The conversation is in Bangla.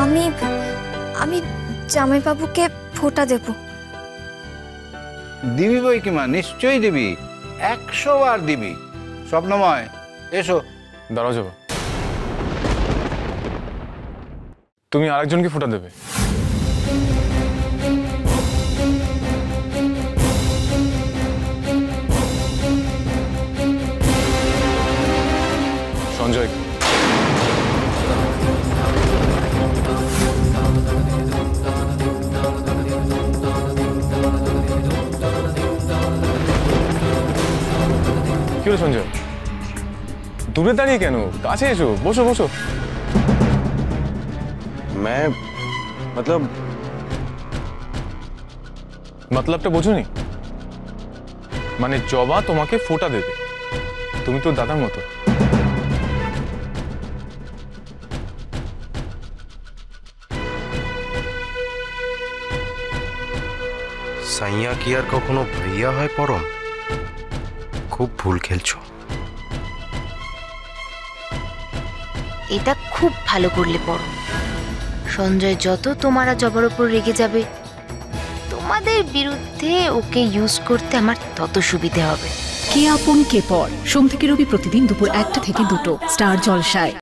আমি আমি জামাইবাবুকে ফোঁটা দেব। দিবি বই কি মা, নিশ্চয়ই দিবি, 100 বার দিবি। স্বপ্নময়, এসো। দাঁড়াও যাবো, তুমি আরেকজনকে ফোঁটা দেবে। সঞ্জয়। কি হলো সঞ্জয়, দূরে দাঁড়িয়ে কেন? কাছে এসো, বসো বসো। মতলবটা বোঝোনি? মানে জবা তোমাকে ফোঁটা দেবে, তুমি তো দাদার মতো। সাইয়া কি আর কখনো ভাইয়া হয় পরম? খুব ভুল খেলছো। এটা খুব ভালো করলে পরম। সঞ্জয় যত তোমার আর জবার উপর রেগে যাবে, তোমাদের বিরুদ্ধে ওকে ইউজ করতে আমার তত সুবিধে হবে। কে আপন কে পর, সোম থেকে রবি প্রতিদিন দুপুর 1টা থেকে 2টো, স্টার জলসায়।